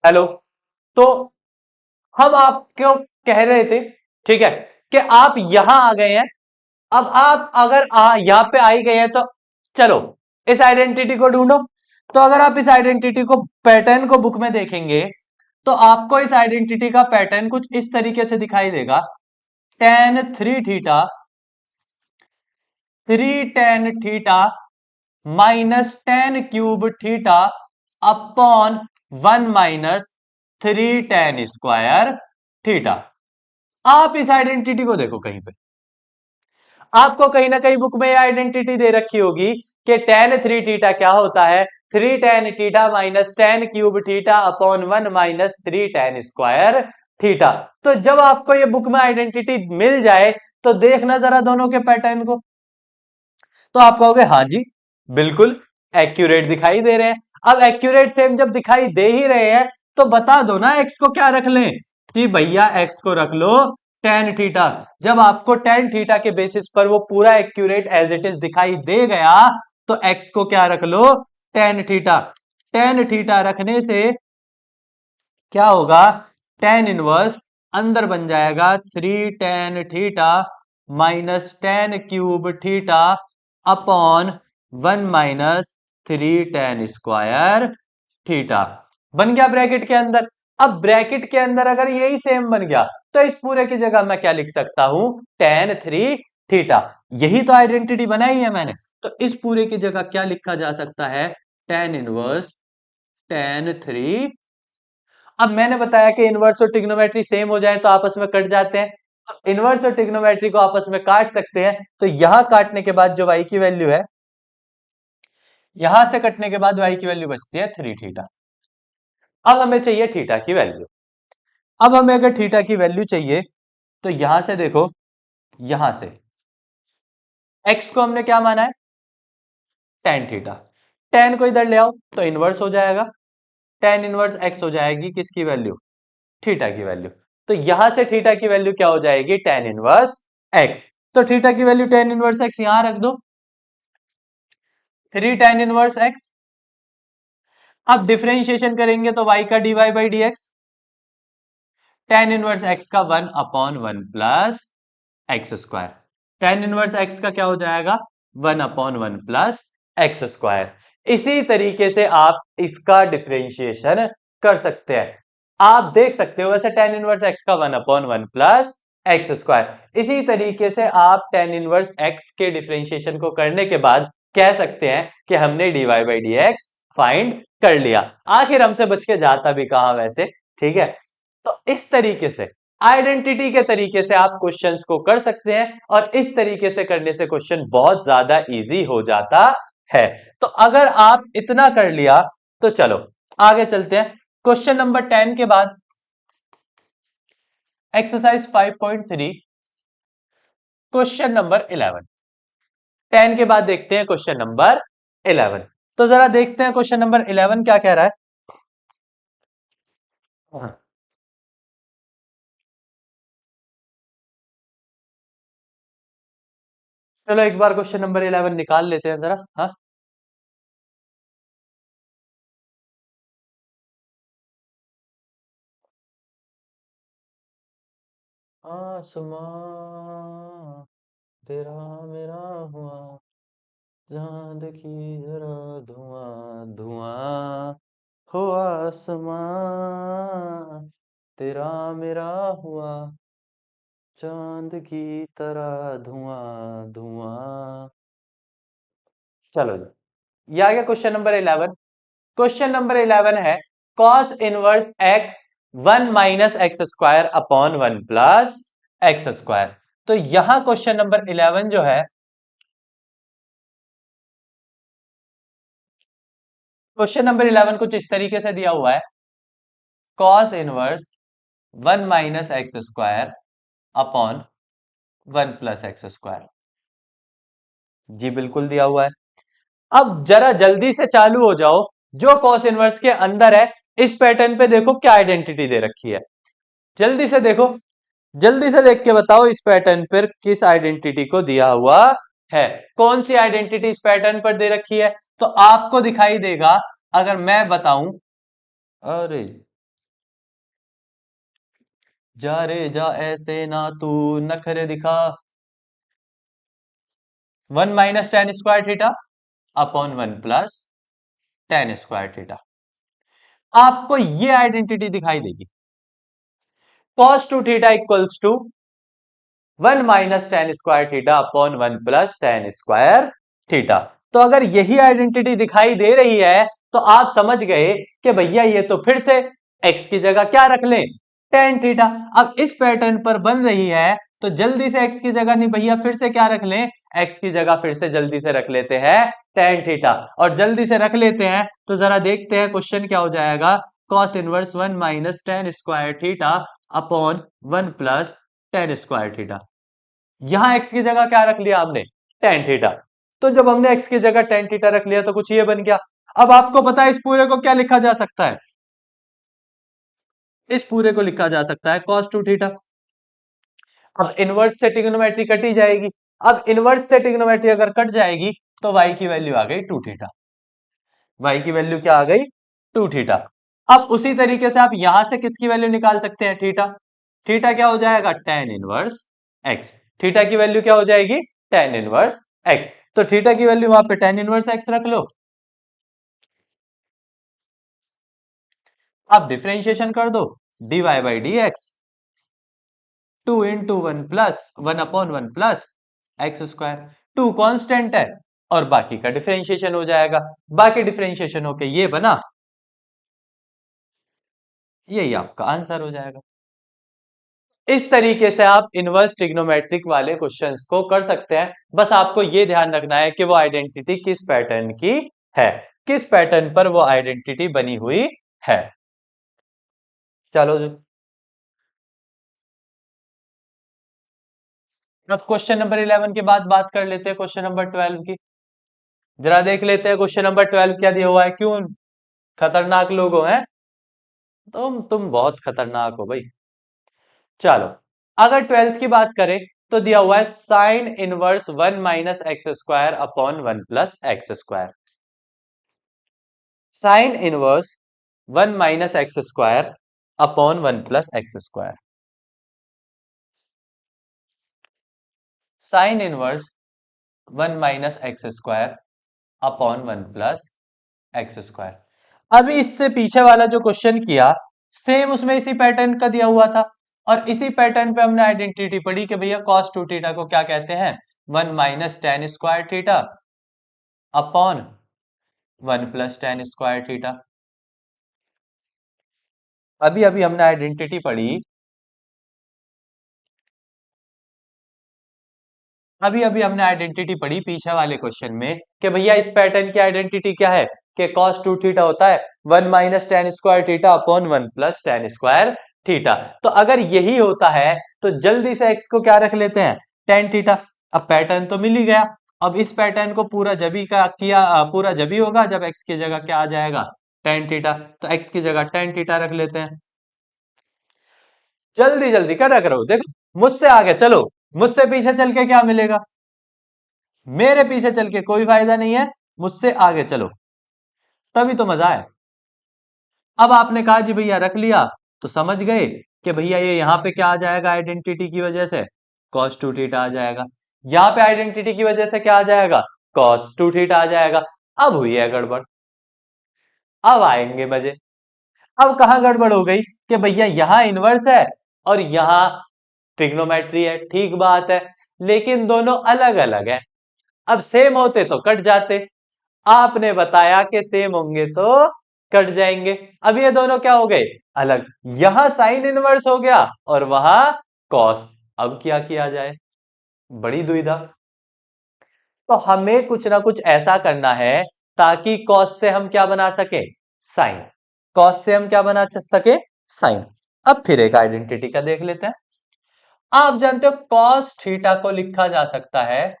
Hello. तो हम आपको कह रहे थे, ठीक है, कि आप यहां आ गए हैं। अब आप अगर यहां पे आई गए हैं तो चलो इस आइडेंटिटी को ढूंढो। तो अगर आप इस आइडेंटिटी को, पैटर्न को बुक में देखेंगे तो आपको इस आइडेंटिटी का पैटर्न कुछ इस तरीके से दिखाई देगा। tan 3 theta 3 tan theta minus tan cube theta upon 1 minus 3 tan square theta. आप इस आइडेंटिटी को देखो, कहीं पे आपको कहीं ना कहीं बुक में आइडेंटिटी दे रखी होगी कि tan 3 थीटा क्या होता है, 3 tan theta minus tan cube theta upon 1 minus 3 tan square theta. तो जब आपको ये बुक में आइडेंटिटी मिल जाए तो देखना जरा दोनों के पैटर्न को, तो आप कहोगे हाँ जी बिल्कुल एक्यूरेट दिखाई दे रहे हैं। अब एक्यूरेट सेम जब दिखाई दे ही रहे हैं तो बता दो ना एक्स को क्या रख लें। जी भैया एक्स को रख लो tan थीटा। जब आपको tan थीटा के बेसिस पर वो पूरा एक्यूरेट एज इट इज दिखाई दे गया तो एक्स को क्या रख लो, tan थीटा। tan थीटा रखने से क्या होगा, tan इनवर्स अंदर बन जाएगा 3 tan theta minus tan cube theta upon 1 minus 3 tan square theta. बन गया ब्रैकेट के अंदर। अब ब्रैकेट के अंदर अगर यही सेम बन गया तो इस पूरे की जगह मैं क्या लिख सकता हूं, tan 3 थीटा। यही तो आइडेंटिटी बनाई है मैंने। तो इस पूरे की जगह क्या लिखा जा सकता है, tan इनवर्स tan 3। अब मैंने बताया कि इनवर्स और ट्रिग्नोमेट्री सेम हो जाए तो आपस में कट जाते हैं। तो इनवर्स और ट्रिग्नोमेट्री को आपस में काट सकते हैं। तो यहां काटने के बाद जो y की वैल्यू है, यहां से कटने के बाद y की वैल्यू बचती है 3 थीटा। अब हमें चाहिए थीटा की वैल्यू। अब हमें अगर थीटा की वैल्यू चाहिए तो यहां से देखो, यहां से x को हमने क्या माना है, tan थीटा। tan को इधर ले आओ तो इनवर्स हो जाएगा, tan इनवर्स x हो जाएगी किसकी वैल्यू, थीटा की वैल्यू। तो यहां से थीटा की वैल्यू क्या हो जाएगी, tan इनवर्स x। तो थीटा की वैल्यू tan इनवर्स x यहां रख दो, 3 tan इनवर्स x। अब डिफरेंशिएशन करेंगे तो y का dy by d x, tan inverse x का 1 upon 1 plus x square. tan inverse x का क्या हो जाएगा, 1 अपॉन 1 प्लस एक्स स्क्वायर। इसी तरीके से आप इसका डिफरेंशिएशन कर सकते हैं। आप देख सकते हो वैसे tan इनवर्स x का 1 अपॉन 1 प्लस एक्स स्क्वायर। इसी तरीके से आप tan इनवर्स x के डिफरेंशिएशन को करने के बाद कह सकते हैं कि हमने dy by d x find कर लिया। आखिर हमसे बच के जाता भी कहां वैसे, ठीक है। तो इस तरीके से आइडेंटिटी के तरीके से आप क्वेश्चंस को कर सकते हैं और इस तरीके से करने से क्वेश्चन बहुत ज्यादा इजी हो जाता है। तो अगर आप इतना कर लिया तो चलो आगे चलते हैं। क्वेश्चन नंबर 10 के बाद एक्सरसाइज 5.3, क्वेश्चन नंबर 11। 10 के बाद देखते हैं क्वेश्चन नंबर 11। तो जरा देखते हैं क्वेश्चन नंबर 11 क्या कह रहा है। हाँ, चलो एक बार क्वेश्चन नंबर 11 निकाल लेते हैं जरा। हाँ, आसमां तेरा मेरा हुआ, चांद की जरा धुआं धुआं हो, आसमां तेरा मेरा हुआ, चांद की तरह धुआं धुआं। चलो जी, ये आ गया क्वेश्चन नंबर 11। क्वेश्चन नंबर 11 है cos inverse x 1 minus x square upon 1 plus x square. तो यहां क्वेश्चन नंबर 11 जो है, क्वेश्चन नंबर 11 कुछ इस तरीके से दिया हुआ है, cos inverse 1 minus x square upon 1 plus x square. जी बिल्कुल दिया हुआ है। अब जरा जल्दी से चालू हो जाओ, जो cos इनवर्स के अंदर है इस पैटर्न पे देखो क्या आइडेंटिटी दे रखी है। जल्दी से देखो, जल्दी से देख के बताओ इस पैटर्न पर किस आइडेंटिटी को दिया हुआ है। कौन सी आइडेंटिटी इस पैटर्न पर दे रखी है। तो आपको दिखाई देगा, अगर मैं बताऊं, अरे जा रे जा ऐसे ना तू नखरे दिखा। 1 - tan² अपॉन 1 + tan² आपको ये आइडेंटिटी दिखाई देगी। cos2 theta equals to 1 - tan² upon 1 + tan²। तो अगर यही आइडेंटिटी दिखाई दे रही है तो आप समझ गए कि भैया ये तो फिर से x की जगह क्या रख लें, tan थीटा। अब इस पैटर्न पर बन रही है तो जल्दी से x की जगह नहीं भैया फिर से क्या रख लें, x की जगह फिर से जल्दी से रख लेते हैं tan थीटा। और जल्दी से रख लेते हैं तो जरा देखते हैं क्वेश्चन क्या हो जाएगा। cos inverse 1 - tan² upon 1 + tan²। यहां x की जगह क्या रख लिया हमने, tan थीटा। तो जब हमने x की जगह tan थीटा रख लिया तो कुछ ये बन गया। अब आपको पता है इस पूरे को क्या लिखा जा सकता है, इस पूरे को लिखा जा सकता है cos2 थीटा। अब इनवर्स से ट्रिग्नोमेट्री कटी जाएगी। अब इनवर्स से ट्रिग्नोमेट्री अगर कट जाएगी तो y की वैल्यू आ गई 2 थीटा। y की वैल्यू क्या आ गई, 2 थीटा। अब उसी तरीके से आप यहां से किसकी वैल्यू निकाल सकते हैं, थीटा। थीटा क्या हो जाएगा, tan इनवर्स x। थीटा की वैल्यू क्या हो जाएगी, tan इनवर्स x। तो थीटा की वैल्यू वहां पे tan इनवर्स x रख लो। आप डिफरेंशिएशन कर दो, dy/dx 2 × 1 + 1/1 + x²। 2 कांस्टेंट है और बाकी का डिफरेंशिएशन हो जाएगा। बाकी डिफरेंशिएशन होके ये बना, यही आपका आंसर हो जाएगा। इस तरीके से आप इनवर्स ट्रिग्नोमेट्रिक वाले क्वेश्चंस को कर सकते हैं। बस आपको यह ध्यान रखना है कि वो आइडेंटिटी किस पैटर्न की है, किस पैटर्न पर वो आइडेंटिटी बनी हुई है। चलो जी, अब क्वेश्चन नंबर 11 के बाद बात कर लेते हैं क्वेश्चन नंबर 12 की। जरा देख लेते हैं क्वेश्चन नंबर 12 क्या दिया हुआ है। क्यों खतरनाक लोग हो हैं तुम बहुत खतरनाक हो भाई। चलो, अगर 12th की बात करें तो दिया हुआ है sine inverse 1 - x² upon 1 + x²। Sine inverse 1 - x² upon 1 + x²। Sine inverse 1 - x² upon 1 + x²। अभी इससे पीछे वाला जो क्वेश्चन किया सेम उसमें इसी पैटर्न का दिया हुआ था और इसी पैटर्न पे हमने आइडेंटिटी पढ़ी कि भैया cos2 थीटा को क्या कहते हैं, 1 - tan² थीटा अपॉन 1 + tan²थीटा। अभी अभी हमने आइडेंटिटी पढ़ी, अभी अभी हमने आइडेंटिटी पढ़ी पीछे वाले क्वेश्चन में कि भैया इस पैटर्न की आइडेंटिटी क्या है कि cos2 थीटा होता है 1 - tan² थीटा अपॉन 1 + tan²थीटा। तो अगर यही होता है तो जल्दी से x को क्या रख लेते हैं, tan थीटा। अब पैटर्न तो मिल ही गया। अब इस पैटर्न को पूरा जबी का किया, पूरा जबी होगा जब x की जगह क्या आ जाएगा, tan थीटा। तो x की जगह tan थीटा रख लेते हैं। जल्दी जल्दी क्या रख रहे हो, देखो मुझसे आगे चलो, मुझसे पीछे चल के क्या मिलेगा, मेरे पीछे चल के कोई फायदा नहीं है, मुझसे आगे चलो तभी तो मजा है। अब आपने कहा जी भैया रख लिया तो समझ गए कि भैया ये यहां पे क्या आ जाएगा, आइडेंटिटी की वजह से cos2 थीटा आ जाएगा। यहां पे आइडेंटिटी की वजह से क्या आ जाएगा, cos2 थीटा आ जाएगा। अब हुई है गड़बड़, अब आएंगे मजे। अब कहां गड़बड़ हो गई कि भैया यहां इनवर्स है और यहां ट्रिग्नोमेट्री है, ठीक बात है, लेकिन दोनों अलग अलग है। अब सेम होते तो कट जाते, आपने बताया कि सेम होंगे तो कट जाएंगे। अब ये दोनों क्या हो गए, अलग। यहां साइन इनवर्स हो गया और वहां कॉस। अब क्या किया जाए, बड़ी दुविधा। तो हमें कुछ ना कुछ ऐसा करना है ताकि कॉस से हम क्या बना सके, साइन। कॉस से हम क्या बना सके, साइन। अब फिर एक आइडेंटिटी का देख लेते हैं। आप जानते हो कॉस थीटा को लिखा जा सकता है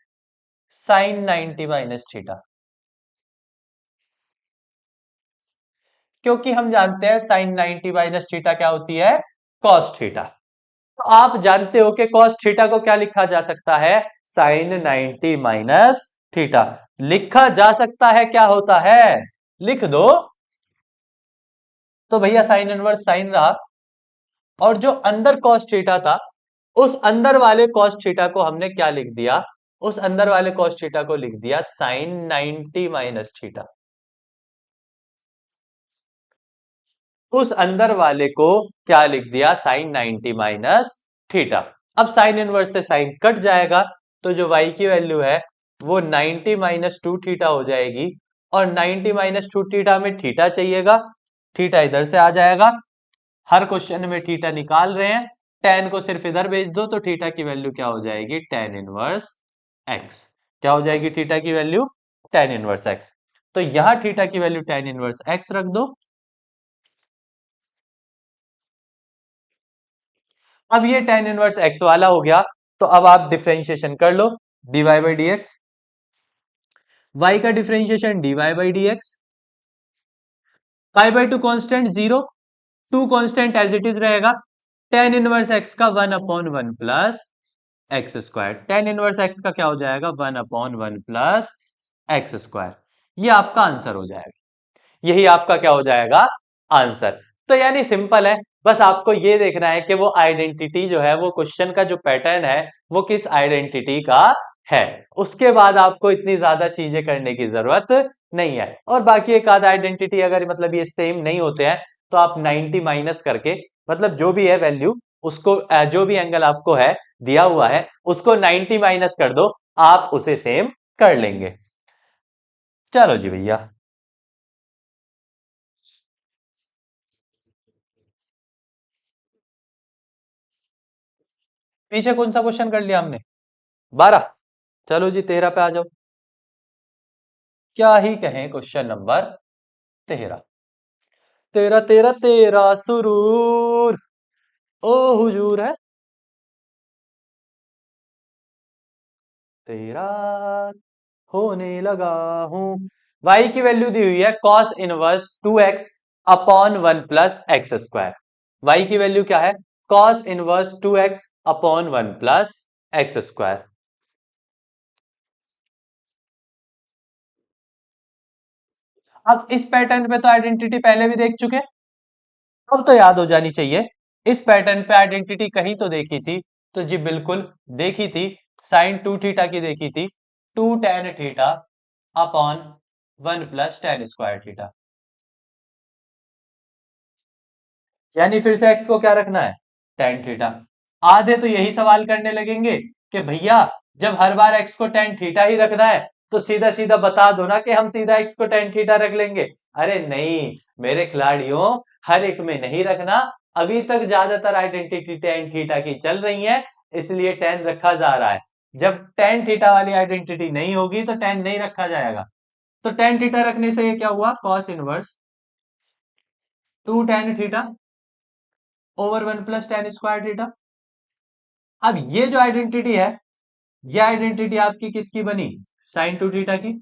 साइन 90 - थीटा, क्योंकि हम जानते हैं साइन 90 - थीटा क्या होती है, कॉस थीटा। तो आप जानते हो कि कॉस थीटा को क्या लिखा जा सकता है, साइन 90 - थीटा लिखा जा सकता है। क्या होता है, लिख दो। तो भैया साइन इनवर्स साइन रहा और जो अंदर cos थीटा था, उस अंदर वाले cos थीटा को हमने क्या लिख दिया, उस अंदर वाले cos थीटा को लिख दिया sin 90 माइनस थीटा। उस अंदर वाले को क्या लिख दिया, sin 90 माइनस थीटा। अब साइन इनवर्स से साइन कट जाएगा, तो जो y की वैल्यू है वो 90 माइनस 2 थीटा हो जाएगी, और 90 माइनस 2 थीटा में थीटा चाहिएगा, थीटा इधर से आ जाएगा। हर क्वेश्चन में थीटा निकाल रहे हैं, tan को सिर्फ इधर भेज दो तो थीटा की वैल्यू क्या हो जाएगी, tan इनवर्स x। क्या हो जाएगी थीटा की वैल्यू, tan इनवर्स x। तो यहां थीटा की वैल्यू tan इनवर्स x रख दो। अब ये tan इनवर्स x वाला हो गया, तो अब आप डिफरेंशिएशन कर लो, dy by d x, y का differentiation dy by d x, pi by two constant zero, two constant as it is रहेगा, tan इनवर्स x का 1/1 plus x square, tan inverse x का क्या हो जाएगा, 1/1 प्लस एक्स स्क्वायर। ये आपका answer हो जाएगा, यही आपका क्या हो जाएगा, आंसर। तो यानी सिंपल है, बस आपको ये देखना है कि वो आइडेंटिटी जो है, वो क्वेश्चन का जो पैटर्न है वो किस आइडेंटिटी का है। उसके बाद आपको इतनी ज्यादा चीजें करने की जरूरत नहीं है। और बाकी एक आध आइडेंटिटी अगर मतलब ये सेम नहीं होते हैं, तो आप 90 माइनस करके, मतलब जो भी है वैल्यू, उसको जो भी एंगल आपको है दिया हुआ है उसको 90 माइनस कर दो, आप उसे सेम कर लेंगे। चलो जी भैया। पीछे कौन सा क्वेश्चन कर लिया हमने, 12। चलो जी 13 पे आ जाओ। क्या ही कहें क्वेश्चन नंबर 13। तेरा तेरा तेरा सुरूर ओ हुजूर है तेरा होने लगा हूं। y की वैल्यू दी हुई है cos inverse 2x upon 1 plus x square. y की वैल्यू क्या है, cos inverse 2x upon 1 plus x square. अब इस पैटर्न पे तो आइडेंटिटी पहले भी देख चुके, अब तो याद हो जानी चाहिए। इस पैटर्न पे आइडेंटिटी कहीं तो देखी थी, तो जी बिल्कुल देखी थी, साइन 2 थीटा की देखी थी, 2 tan theta upon 1 plus tan square theta. यानी फिर से एक्स को क्या रखना है, tan थीटा। आधे तो यही सवाल करने लगेंगे कि भैया जब हर बार एक्स को tan थीटा ही रखना है, तो सीधा सीधा बता दो ना कि हम सीधा एक्स को tan थीटा रख लेंगे। अरे नहीं मेरे खिलाड़ियों, हर एक में नहीं रखना। अभी तक ज्यादातर आइडेंटिटी tan थीटा की चल रही है, इसलिए tan रखा जा रहा है। जब tan थीटा वाली आइडेंटिटी नहीं होगी तो tan नहीं रखा जाएगा। तो tan थीटा रखने से ये क्या हुआ, cos inverse 2 tan theta over 1 plus tan square theta. अब ये जो आइडेंटिटी है, ये आइडेंटिटी आपकी किसकी बनी, साइन 2 थीटा की।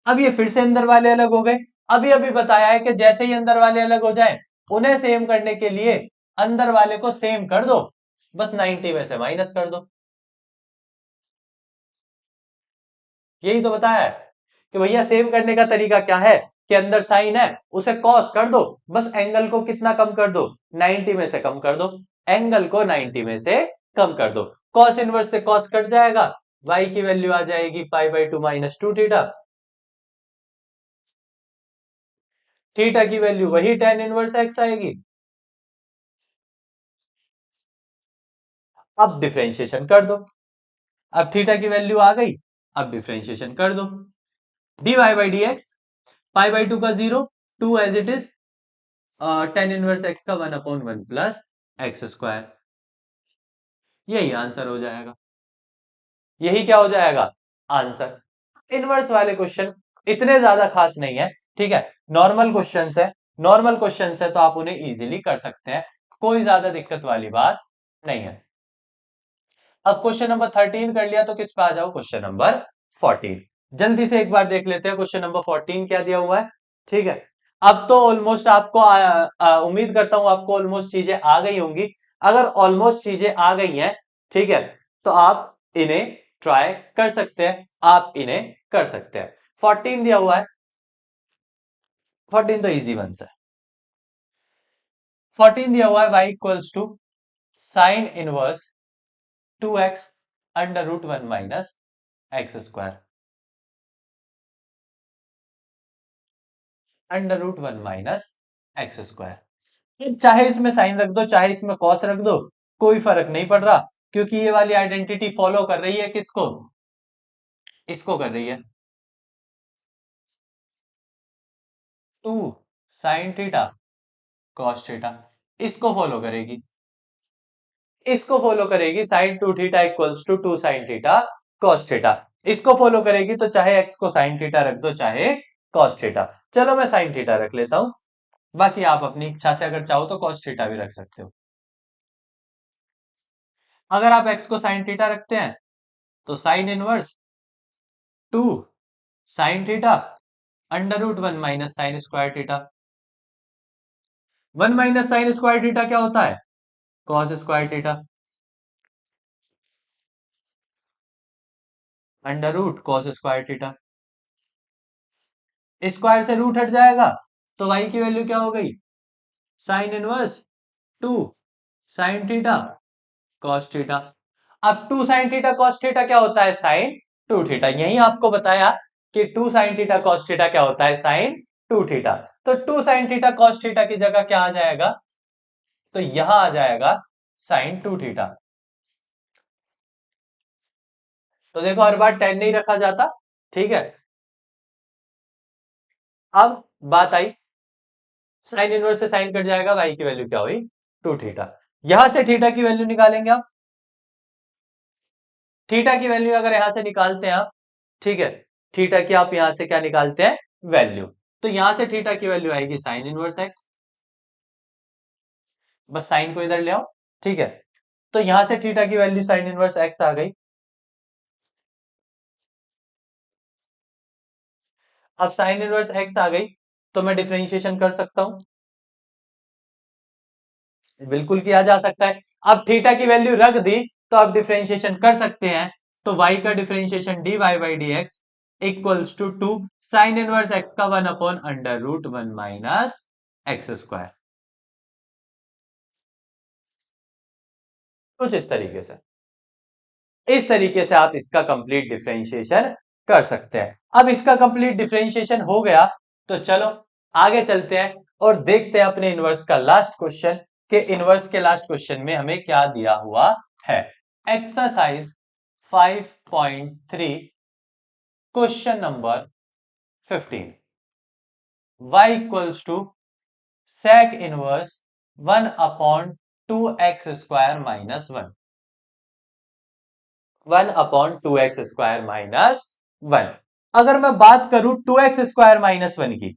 अब ये फिर से अंदर वाले अलग हो गए। अभी अभी बताया है कि जैसे ही अंदर वाले अलग हो जाए, उन्हें सेम करने के लिए अंदर वाले को सेम कर दो, बस 90 में से माइनस कर दो। यही तो बताया है कि भैया सेम करने का तरीका क्या है, कि अंदर साइन है उसे कॉस कर दो, बस एंगल को कितना कम कर दो, 90 में से कम कर दो, एंगल को 90 में से कम कर दो। कॉस इनवर्स से कॉस कट जाएगा, y की वैल्यू आ जाएगी पाई by to minus 2 theta, theta की वैल्यू वही tan इनवर्स x आएगी। अब डिफरेंशिएशन कर दो, अब थीटा की वैल्यू आ गई, अब डिफरेंशिएशन कर दो, dy by d x, pi by two का zero, two as it is, tan inverse x का 1/1 प्लस एक्स स्क्वायर। यही आंसर हो जाएगा, यही क्या हो जाएगा, आंसर। इनवर्स वाले क्वेश्चन इतने ज्यादा खास नहीं है, ठीक है, नॉर्मल क्वेश्चन है, नॉर्मल क्वेश्चन है तो आप उन्हें इजीली कर सकते हैं, कोई ज्यादा दिक्कत वाली बात नहीं है। अब क्वेश्चन नंबर 13 कर लिया, तो किस पे आ जाओ, क्वेश्चन नंबर 14। जल्दी से एक बार देख लेते हैं क्वेश्चन नंबर 14 क्या दिया हुआ है। ठीक है, अब तो ऑलमोस्ट आपको उम्मीद करता हूं आपको ऑलमोस्ट चीजें आ गई होंगी। अगर ऑलमोस्ट चीजें आ गई हैं, ठीक है, तो आप इन्हें ट्राई कर सकते हैं, आप इन्हें कर सकते हैं। 14 दिया हुआ है, 14 तो इजी वन है। 14 दिया हुआ है y equals to sine inverse 2x under root 1 minus x square under root 1 minus x square. चाहे इसमें साइन रख दो चाहे इसमें कॉस रख दो, कोई फर्क नहीं पड़ रहा, क्योंकि ये वाली आइडेंटिटी फॉलो कर रही है किसको, इसको कर रही है। 2 साइन थीटा कॉस थीटा इसको फॉलो करेगी, इसको फॉलो करेगी sine 2 theta equals to 2 sine theta cos theta, इसको फॉलो करेगी। तो चाहे एक्स को साइन थीटा रख दो चाहे कॉस थीटा। चलो मैं साइन थीटा रख लेता हूं, बाकी आप अपनी इच्छा से अगर चाहो तो कॉस थीटा भी रख सकते हो। अगर आप एक्स को साइन थीटा रखते हैं तो sine inverse 2 sine theta under root 1 minus sine square theta. 1 minus sine square theta क्या होता है, cos square theta under root cos square theta. Square से रूट हट जाएगा तो y की वैल्यू क्या हो गई, sine inverse 2 sine theta cos theta. अब 2 साइन थीटा कॉस थीटा क्या होता है, साइन 2 थीटा। यही आपको बताया कि 2 साइन थीटा कॉस थीटा क्या होता है, साइन 2 थीटा। तो 2 साइन थीटा कॉस थीटा की जगह क्या आ जाएगा, तो यहां आ जाएगा साइन 2 थीटा। तो देखो हर बार 10 नहीं रखा जाता, ठीक है। अब बात आई, साइन इनवर्स से साइन कट जाएगा, y की वैल्यू क्या हुई, 2 थीटा। यहां से थीटा की वैल्यू निकालेंगे आप, थीटा की वैल्यू अगर यहां से निकालते हैं आप, ठीक है, थीटा की आप यहां से क्या निकालते हैं, वैल्यू। तो यहां से थीटा की वैल्यू आएगी साइन इनवर्स एक्स, बस साइन को इधर ले आओ, ठीक है। तो यहां से थीटा की वैल्यू साइन इनवर्स एक्स आ गई। अब साइन इनवर्स एक्स आ गई तो मैं डिफरेंशिएशन कर सकता हूं, बिल्कुल किया जा सकता है। अब थीटा की वैल्यू रख दी तो आप डिफरेंशिएशन कर सकते हैं। तो y का differentiation dy by d x equals to 2 sine inverse x का 1 upon under root 1 minus x square, कुछ इस तरीके से आप इसका कंप्लीट डिफरेंशिएशन कर सकते हैं। अब इसका कंप्लीट डिफरेंशिएशन हो गया तो चलो आगे चलते हैं और देखते हैं अपने इनवर्स का लास्ट क्वेश्चन, के इनवर्स के लास्ट क्वेश्चन में हमें क्या दिया हुआ है। Exercise 5.3 question number 15, y equals to sec inverse 1 upon 2x square minus 1, 1 upon 2x square minus 1। अगर मैं बात करूं 2x स्क्वायर माइनस 1 की,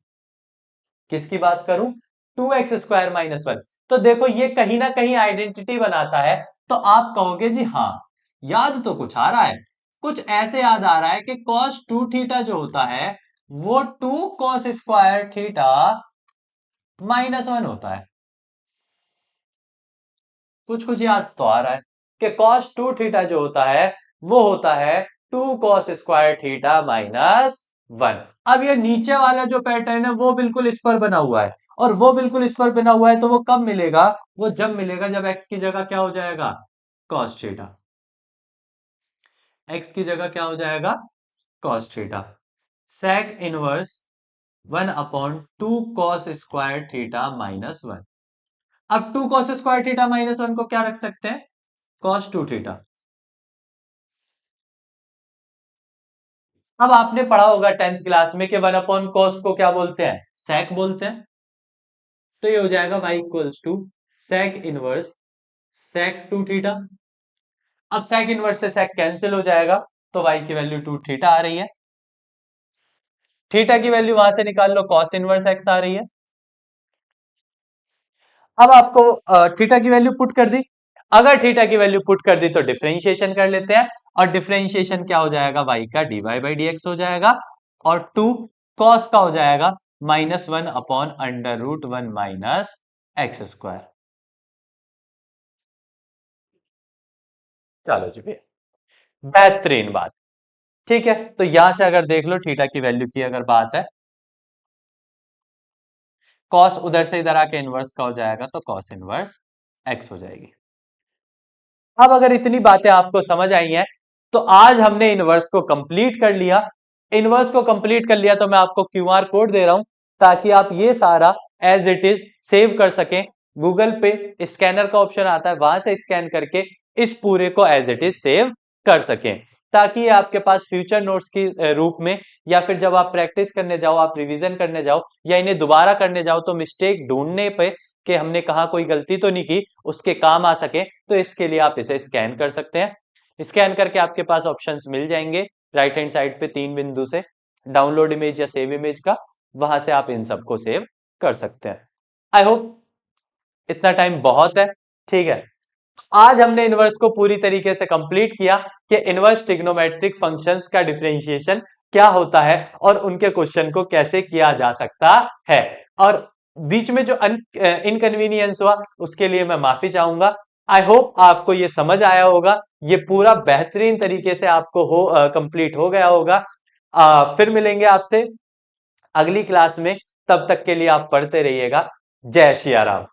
किसकी बात करूं, 2x स्क्वायर माइनस 1, तो देखो ये कहीं ना कहीं आइडेंटिटी बनाता है। तो आप कहोगे जी हाँ, याद तो कुछ आ रहा है, कुछ ऐसे याद आ रहा है कि cos 2 थीटा जो होता है वो 2 cos स्क्वायर थीटा माइनस 1 होता है। कुछ कुछ याद तो आ रहा है कि cos 2 थीटा जो होता है वो होता है 2 cos स्क्वायर थीटा माइनस 1। अब ये नीचे वाला जो पैटर्न है वो बिल्कुल इस पर बना हुआ है, और वो बिल्कुल इस पर बना हुआ है तो वो कब मिलेगा, वो जब मिलेगा जब x की जगह क्या हो जाएगा, cos थीटा। x की जगह क्या हो जाएगा, cos theta. sec inverse 1 upon 2 cos square theta minus 1। अब 2 cos स्क्वायर थीटा माइनस 1 को क्या रख सकते हैं, cos 2 थीटा। अब आपने पढ़ा होगा 10th क्लास में कि 1 अपॉन कॉस को क्या बोलते हैं, sec बोलते हैं। तो ये हो जाएगा y equals to sec inverse sec 2 theta. अब sec इनवर्स से sec कैंसिल हो जाएगा तो y की वैल्यू 2 थीटा आ रही है। थीटा की वैल्यू वहां से निकाल लो, cos इनवर्स x आ रही है। अब आपको थीटा की वैल्यू पुट कर दी, अगर थीटा की वैल्यू पुट कर दी तो डिफरेंशिएशन कर लेते हैं, और डिफरेंशिएशन क्या हो जाएगा, y का dy बाई डी एक्स हो जाएगा, और 2 cos का हो जाएगा minus 1 upon under root 1 minus x square. चलो जी भैया, बेहतरीन बात, ठीक है। तो यहां से अगर देख लो थीटा की वैल्यू की अगर बात है कॉस उधर से इधर आके इनवर्स का हो जाएगा, तो कॉस इनवर्स एक्स हो जाएगी। अब अगर इतनी बातें आपको समझ आई हैं, तो आज हमने इनवर्स को कंप्लीट कर लिया। इनवर्स को कंप्लीट कर लिया तो मैं आपको क्यूआर कोड दे रहा हूं, ताकि आप ये सारा एज इट इज सेव कर सकें। गूगल पे स्कैनर का ऑप्शन आता है, वहां से स्कैन करके इस पूरे को एज इट इज सेव कर सकें, ताकि ये आपके पास फ्यूचर नोट्स की रूप में, या फिर जब आप प्रैक्टिस करने जाओ, आप रिवीजन करने जाओ, या इन्हें दोबारा करने जाओ, तो मिस्टेक ढूंढने पे कि हमने कहा कोई गलती तो नहीं की, उसके काम आ सके, तो इसके लिए आप इसे स्कैन कर सकते हैं। स्कैन करके आपके पास ऑप्शंस मिल जाएंगे राइट हैंड साइड पे 3 बिंदु से, डाउनलोड इमेज या सेव इमेज का, वहां से आप इन सबको सेव कर सकते हैं। आई होप इतना टाइम बहुत है, ठीक है। आज हमने इनवर्स को पूरी तरीके से कंप्लीट किया कि इनवर्स ट्रिग्नोमेट्रिक फंक्शंस का डिफरेंशिएशन क्या होता है और उनके क्वेश्चन को कैसे किया जा सकता है। और बीच में जो इनकन्वीनियंस हुआ उसके लिए मैं माफी चाहूंगा। आई होप आपको ये समझ आया होगा, ये पूरा बेहतरीन तरीके से आपको कंप्लीट हो गया होगा। फिर मिलेंगे आपसे अगली क्लास में, तब तक के लिए आप पढ़ते रहिएगा। जय श्री राम।